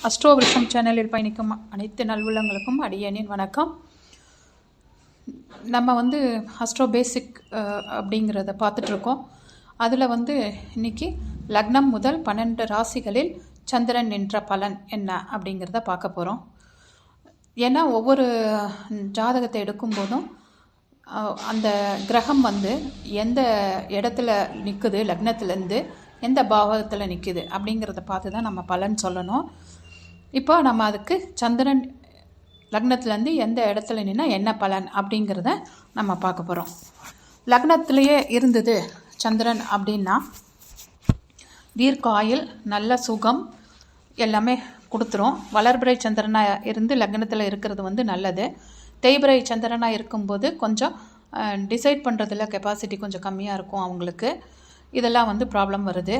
Astro விருஷம் சேனலில் பயணிக்கும் அனைத்து நல்வுள்ளங்களுக்கும் அடியேனின் வணக்கம். நம்ம அஸ்ட்ரோ பேசிக் அப்படிங்கிறத பார்த்துட்ருக்கோம். அதில் இன்றைக்கி லக்னம் முதல் 12 ராசிகளில் சந்திரன் நின்ற பலன் என்ன அப்படிங்கிறத பார்க்க போகிறோம். ஏன்னா ஒவ்வொரு ஜாதகத்தை எடுக்கும்போதும் அந்த கிரகம் எந்த இடத்துல நிற்குது, லக்னத்துலேருந்து எந்த பாவகத்தில் நிற்குது அப்படிங்கிறத பார்த்து தான் நம்ம பலன் சொல்லணும். இப்போ நம்ம அதுக்கு சந்திரன் லக்னத்துலேருந்து எந்த இடத்துல நின்னா என்ன பலன் அப்படிங்கிறத நம்ம பார்க்க போகிறோம். லக்னத்திலேயே இருந்தது சந்திரன் அப்படின்னா தீர்க்காயுள், நல்ல சுகம் எல்லாமே கொடுத்துரும். வளர்பிறை சந்திரனாக இருந்து லக்னத்தில் இருக்கிறது நல்லது. தேய்பிறை சந்திரனாக இருக்கும்போது கொஞ்சம் டிசைட் பண்ணுறதுல கெப்பாசிட்டி கொஞ்சம் கம்மியாக இருக்கும் அவங்களுக்கு. இதெல்லாம் ப்ராப்ளம் வருது.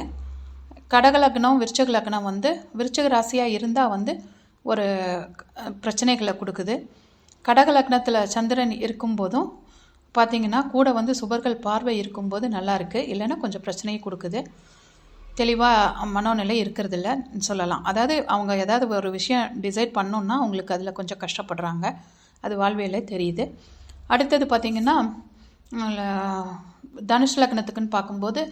கடக லக்னம், விருச்சக லக்னம் விருச்சக ராசியாக இருந்தால் ஒரு பிரச்சனைகளை கொடுக்குது. கடக லக்னத்தில் சந்திரன் இருக்கும்போதும் பார்த்திங்கன்னா கூட சுபர்கள் பார்வை இருக்கும்போது நல்லாயிருக்கு, இல்லைன்னா கொஞ்சம் பிரச்சனையை கொடுக்குது. தெளிவாக மனோநிலை இருக்கிறதில்ல சொல்லலாம். அதாவது அவங்க ஏதாவது ஒரு விஷயம் டிசைட் பண்ணோன்னா அவங்களுக்கு அதில் கொஞ்சம் கஷ்டப்படுறாங்க. அது வாழ்வியலே தெரியுது. அடுத்தது பார்த்திங்கன்னா தனுஷ் லக்னத்துக்குன்னு பார்க்கும்போது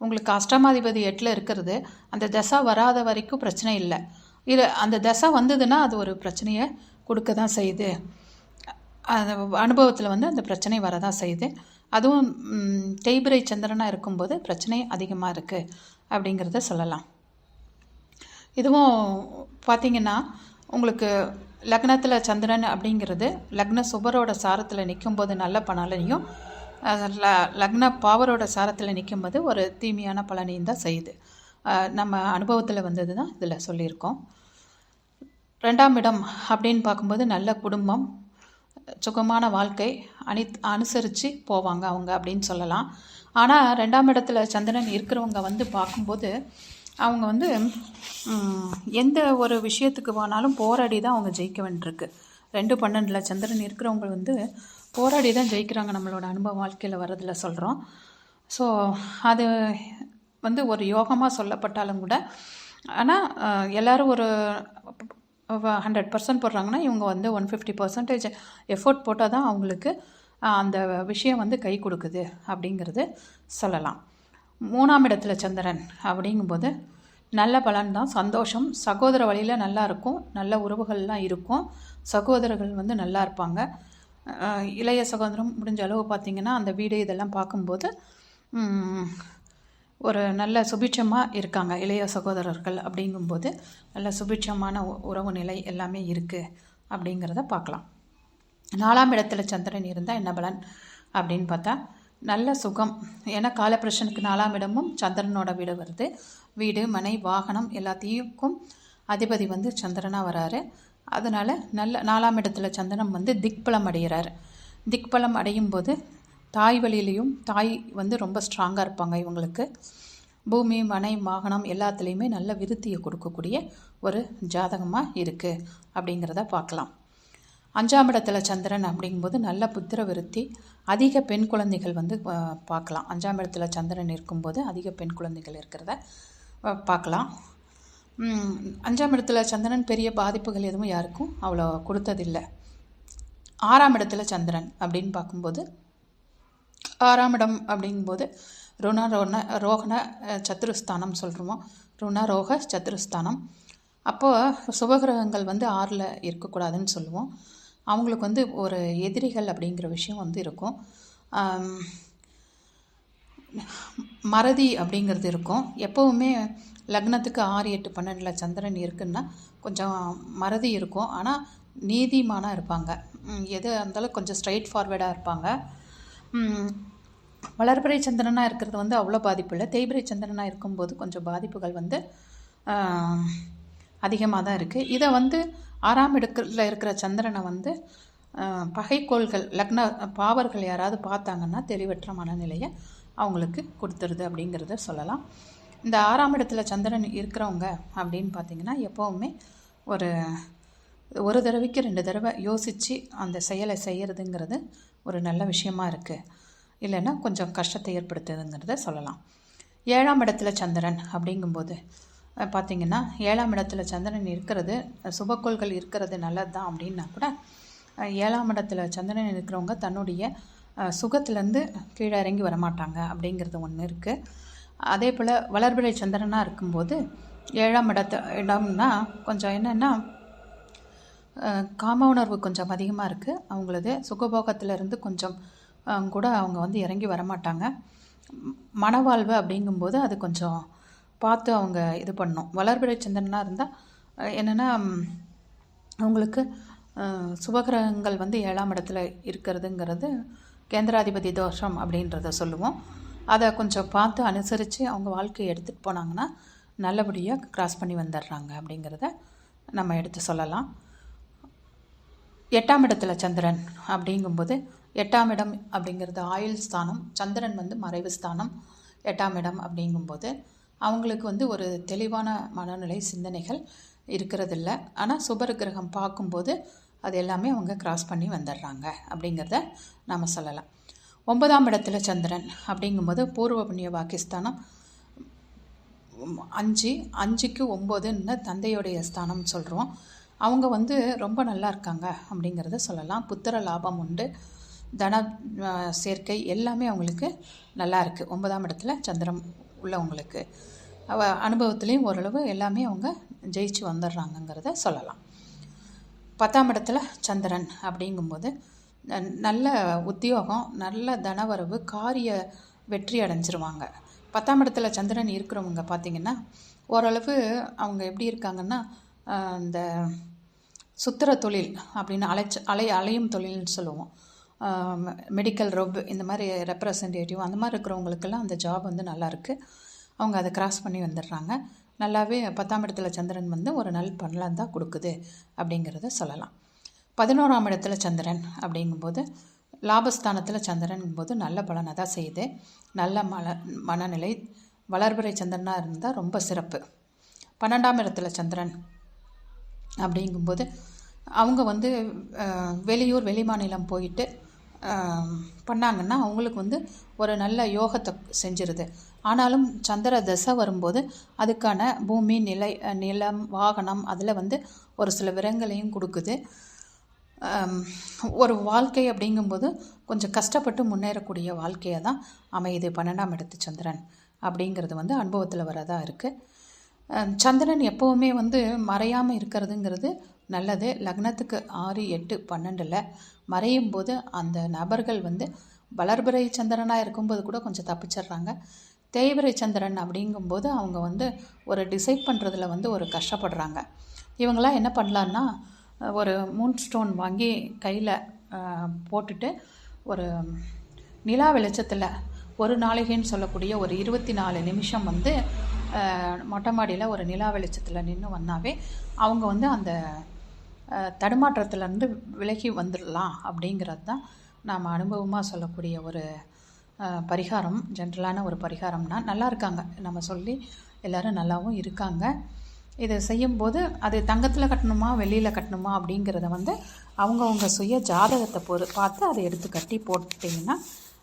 உங்களுக்கு அஷ்டமாதிபதி 8ல் இருக்கிறது. அந்த தசை வராத வரைக்கும் பிரச்சனை இல்லை. இது அந்த தசை வந்ததுன்னா அது ஒரு பிரச்சனையை கொடுக்க தான் செய்யுது. அந்த அனுபவத்தில் அந்த பிரச்சனை வரதான் செய்யுது. அதுவும் தேய்பிறை சந்திரனாக இருக்கும்போது பிரச்சனை அதிகமாக இருக்குது அப்படிங்கிறத சொல்லலாம். இதுவும் பார்த்திங்கன்னா உங்களுக்கு லக்னத்தில் சந்திரன் அப்படிங்கிறது லக்ன சுபரோட சாரத்தில் நிற்கும்போது நல்ல பலனையும், லக்ன பாவரோட சாரத்தில் நிற்கும்போது ஒரு தீமையான பலனையும் தான் செய்யுது. நம்ம அனுபவத்தில் வந்தது தான் இதில் சொல்லியிருக்கோம். 2ஆம் இடம் அப்படின்னு பார்க்கும்போது நல்ல குடும்பம், சுகமான வாழ்க்கை அனுசரித்து போவாங்க அவங்க அப்படின்னு சொல்லலாம். ஆனால் 2ஆம் இடத்துல சந்திரன் இருக்கிறவங்க பார்க்கும்போது அவங்க எந்த ஒரு விஷயத்துக்கு போனாலும் போராடி தான் அவங்க ஜெயிக்க வேண்டியிருக்கு. 2-12 சந்திரன் இருக்கிறவங்க போராடி தான் ஜெயிக்கிறாங்க. நம்மளோட அனுபவ வாழ்க்கையில் வரதில் சொல்கிறோம். ஸோ அது ஒரு யோகமாக சொல்லப்பட்டாலும் கூட, ஆனால் எல்லோரும் ஒரு 100% போடுறாங்கன்னா இவங்க 150% எஃபோர்ட் போட்டால் தான் அவங்களுக்கு அந்த விஷயம் கை கொடுக்குது அப்படிங்கிறது சொல்லலாம். 3ஆம் இடத்துல சந்திரன் அப்படிங்கும்போது நல்ல பலன் தான், சந்தோஷம், சகோதர வழியில் நல்லா இருக்கும், நல்ல உறவுகள்லாம் இருக்கும், சகோதரர்கள் நல்லா இருப்பாங்க. இளைய சகோதரம் முடிஞ்ச அளவு பார்த்திங்கன்னா அந்த வீடு இதெல்லாம் பார்க்கும்போது ஒரு நல்ல சுபிட்சமாக இருக்காங்க இளைய சகோதரர்கள். அப்படிங்கும்போது நல்ல சுபிட்சமான உறவு நிலை எல்லாமே இருக்குது அப்படிங்கிறத பார்க்கலாம். 4ஆம் இடத்துல சந்திரன் இருந்தால் என்ன பலன் அப்படின்னு பார்த்தா நல்ல சுகம். ஏன்னா காலபுருஷனுக்கு 4ஆம் இடமும் சந்திரனோட வீடு வருது. வீடு, மனை, வாகனம் எல்லாத்தையும் அதிபதி சந்திரனாக வராரு. அதனால் நல்ல 4ஆம் இடத்துல சந்திரன் திக்பலம் அடைகிறார். திக்பலம் அடையும் போது தாய் வழியிலையும் தாய் ரொம்ப ஸ்ட்ராங்காக இருப்பாங்க. இவங்களுக்கு பூமி, மனை, வாகனம் எல்லாத்துலேயுமே நல்ல விருத்தியை கொடுக்கக்கூடிய ஒரு ஜாதகமாக இருக்குது அப்படிங்கிறத பார்க்கலாம். 5ஆம் இடத்துல சந்திரன் அப்படிங்கும்போது நல்ல புத்திர விருத்தி, அதிக பெண் குழந்தைகள் பார்க்கலாம். 5ஆம் இடத்துல சந்திரன் இருக்கும்போது அதிக பெண் குழந்தைகள் இருக்கிறத பார்க்கலாம். 5ஆம் இடத்துல சந்திரன் பெரிய பாதிப்புகள் எதுவும் யாருக்கும் அவ்வளோ கொடுத்ததில்லை. 6ஆம் இடத்துல சந்திரன் அப்படின்னு பார்க்கும்போது 6ஆம் இடம் அப்படிங்கும்போது ரோகண சத்துருஸ்தானம் சொல்கிறோம். ரோக சத்துருஸ்தானம். அப்போது சுபகிரகங்கள் 6ல் இருக்கக்கூடாதுன்னு சொல்லுவோம். அவங்களுக்கு ஒரு எதிரிகள் அப்படிங்கிற விஷயம் இருக்கும். மறதி அப்படிங்கிறது இருக்கும். எப்போவுமே லக்னத்துக்கு 6, 8, 12 சந்திரன் இருக்குன்னா கொஞ்சம் மறதி இருக்கும். ஆனால் நீதிமானாக இருப்பாங்க. எது இருந்தாலும் கொஞ்சம் ஸ்ட்ரைட் ஃபார்வேர்டாக இருப்பாங்க. வளர்பிறை சந்திரனாக இருக்கிறது அவ்வளோ பாதிப்பு இல்லை. தேய்பிறை சந்திரனாக இருக்கும்போது கொஞ்சம் பாதிப்புகள் அதிகமாக தான் இருக்குது. இதை 6ஆம் இடத்துல இருக்கிற சந்திரனை பகைக்கோள்கள், லக்ன பாவர்கள் யாராவது பார்த்தாங்கன்னா தெளிவற்ற மனநிலையை அவங்களுக்கு கொடுத்துருது அப்படிங்கிறத சொல்லலாம். இந்த 6ஆம் இடத்துல சந்திரன் இருக்கிறவங்க அப்படின்னு பார்த்திங்கன்னா எப்போவுமே ஒரு தடவைக்கு 2 தடவை யோசித்து அந்த செயலை செய்கிறதுங்கிறது ஒரு நல்ல விஷயமா இருக்குது. இல்லைன்னா கொஞ்சம் கஷ்டத்தை ஏற்படுத்துதுங்கிறத சொல்லலாம். 7ஆம் இடத்துல சந்திரன் அப்படிங்கும்போது பார்த்திங்கன்னா 7ஆம் இடத்துல சந்திரன் இருக்கிறது, சுபக்கோள்கள் இருக்கிறது நல்லது தான் அப்படின்னா கூட 7ஆம் இடத்துல சந்திரன் இருக்கிறவங்க தன்னுடைய சுகத்துலேருந்து கீழே இறங்கி வரமாட்டாங்க அப்படிங்கிறது ஒன்று இருக்குது. அதே போல் வளர்பிறை சந்திரனாக இருக்கும்போது 7ஆம் இடம்னா கொஞ்சம் என்னென்னா காம உணர்வு கொஞ்சம் அதிகமாக இருக்குது அவங்களது. சுகபோகத்திலேருந்து கொஞ்சம் கூட அவங்க வந்து இறங்கி வரமாட்டாங்க. மனவாழ்வு அப்படிங்கும்போது அது கொஞ்சம் பார்த்து அவங்க இது பண்ணணும். வளர்பிறை சந்திரனாக இருந்தால் என்னென்னா அவங்களுக்கு சுபகிரகங்கள் வந்து 7ஆம் இடத்துல இருக்கிறதுங்கிறது கேந்திராதிபதி தோஷம் அப்படின்றத சொல்லுவோம். அதை கொஞ்சம் பார்த்து அனுசரித்து அவங்க வாழ்க்கையை எடுத்துகிட்டு போனாங்கன்னா நல்லபடியாக கிராஸ் பண்ணி வந்துடுறாங்க அப்படிங்கிறத நம்ம எடுத்து சொல்லலாம். 8ஆம் இடத்துல சந்திரன் அப்படிங்கும்போது 8ஆம் இடம் அப்படிங்கிறது ஆயுள் ஸ்தானம், சந்திரன் வந்து மறைவு ஸ்தானம். 8ஆம் இடம் அப்படிங்கும்போது அவங்களுக்கு வந்து ஒரு தெளிவான மனநிலை சிந்தனைகள் இருக்கிறதில்ல. ஆனால் சுபர் கிரகம் பார்க்கும்போது அது எல்லாமே அவங்க கிராஸ் பண்ணி வந்துடுறாங்க அப்படிங்கிறத நாம் சொல்லலாம். 9ஆம் இடத்துல சந்திரன் அப்படிங்கும்போது பூர்வ புண்ணிய பாகிஸ்தானம் 5க்கு 9ன்னு தந்தையுடைய ஸ்தானம் சொல்கிறோம். அவங்க வந்து ரொம்ப நல்லா இருக்காங்க அப்படிங்கிறத சொல்லலாம். புத்திர லாபம் உண்டு, தன சேர்க்கை எல்லாமே அவங்களுக்கு நல்லா இருக்குது. 9ஆம் இடத்துல சந்திரன் உள்ளவங்களுக்கு அனுபவத்துலேயும் ஓரளவு எல்லாமே அவங்க ஜெயிச்சு வந்துடுறாங்கங்கிறத சொல்லலாம். 10ஆம் இடத்துல சந்திரன் அப்படிங்கும்போது நல்ல உத்தியோகம், நல்ல தனவரவு, காரிய வெற்றி அடைஞ்சிருவாங்க. 10ஆம் இடத்துல சந்திரன் இருக்கிறவங்க பார்த்திங்கன்னா ஓரளவு அவங்க எப்படி இருக்காங்கன்னா இந்த சுத்திர தொழில் அப்படின்னு அலையும் தொழில்னு சொல்லுவோம். மெடிக்கல் ரொப் இந்த மாதிரி ரெப்ரசன்டேட்டிவ் அந்த மாதிரி இருக்கிறவங்களுக்கெல்லாம் அந்த ஜாப் வந்து நல்லாயிருக்கு. அவங்க அதை கிராஸ் பண்ணி வந்துடுறாங்க. நல்லாவே 10ஆம் இடத்துல சந்திரன் வந்து ஒரு நல் பலன் தான் கொடுக்குது அப்படிங்கிறத சொல்லலாம். 11ஆம் இடத்துல சந்திரன் அப்படிங்கும்போது லாபஸ்தானத்தில் சந்திரனுங்கும்போது நல்ல பலனை தான் செய்யுது. நல்ல மனநிலை, வளர்பிறை சந்திரனாக இருந்தால் ரொம்ப சிறப்பு. 12ஆம் இடத்துல சந்திரன் அப்படிங்கும்போது அவங்க வந்து வெளியூர் வெளிமாநிலம் போயிட்டு பண்ணாங்கன்னா அவங்களுக்கு வந்து ஒரு நல்ல யோகத்தை செஞ்சிருது. ஆனாலும் சந்திர தசை வரும்போது அதுக்கான பூமி, நிலம், வாகனம் அதில் வந்து ஒரு சில விரங்களையும் கொடுக்குது. ஒரு வாழ்க்கை அப்படிங்கும்போது கொஞ்சம் கஷ்டப்பட்டு முன்னேறக்கூடிய வாழ்க்கையாக தான் அமையுது 12ஆம் இடத்து சந்திரன் அப்படிங்கிறது வந்து அனுபவத்தில் வரதாக இருக்குது. சந்திரன் எப்போவுமே வந்து மறையாமல் இருக்கிறதுங்கிறது நல்லது. லக்னத்துக்கு 6, 8, 12 மறையும் போது அந்த நபர்கள் வந்து வளர்பிறை சந்திரனாக இருக்கும்போது கூட கொஞ்சம் தப்பிச்சிடுறாங்க. தேய்பிறை சந்திரன் அப்படிங்கும்போது அவங்க வந்து ஒரு டிசைட் பண்ணுறதுல வந்து ஒரு கஷ்டப்படுறாங்க. இவங்களாம் என்ன பண்ணலான்னா ஒரு மூன் ஸ்டோன் வாங்கி கையில் போட்டுட்டு ஒரு நிலா வெளிச்சத்தில் ஒரு நாளிகைன்னு சொல்லக்கூடிய ஒரு 24 நிமிஷம் வந்து மொட்டை மாடியில் ஒரு நிலா வெளிச்சத்தில் நின்று வந்தாவே அவங்க வந்து அந்த தடுமாற்றத்துலேருந்து விலகி வந்துடலாம் அப்படிங்கிறது தான் நாம் அனுபவமாக சொல்லக்கூடிய ஒரு பரிகாரம். ஜென்ரலான ஒரு பரிகாரம்னா நல்லா இருக்காங்க, நம்ம சொல்லி எல்லோரும் நல்லாவும் இருக்காங்க. இதை செய்யும்போது அது தங்கத்தில் கட்டணுமா வெள்ளியில் கட்டணுமா அப்படிங்கிறத வந்து அவங்கவுங்க சுய ஜாதகத்தை பார்த்து அதை எடுத்து கட்டி போட்டிங்கன்னா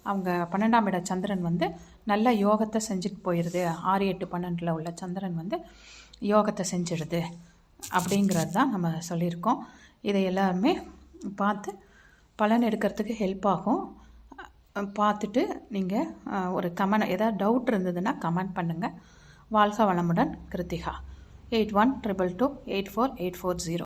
அவங்க 12ஆம் இட சந்திரன் வந்து நல்ல யோகத்தை செஞ்சுட்டு போயிடுது. 6, 8, 12 உள்ள சந்திரன் வந்து யோகத்தை செஞ்சிடுது அப்படிங்கிறது தான் நம்ம சொல்லியிருக்கோம். இதை எல்லாருமே பார்த்து பலன் எடுக்கிறதுக்கு ஹெல்ப் ஆகும். பார்த்துட்டு நீங்கள் ஒரு கமெண்ட் ஏதாவது டவுட் இருந்ததுன்னா கமெண்ட் பண்ணுங்கள். வாழ்க வளமுடன். கிருத்திகா. 8122284840.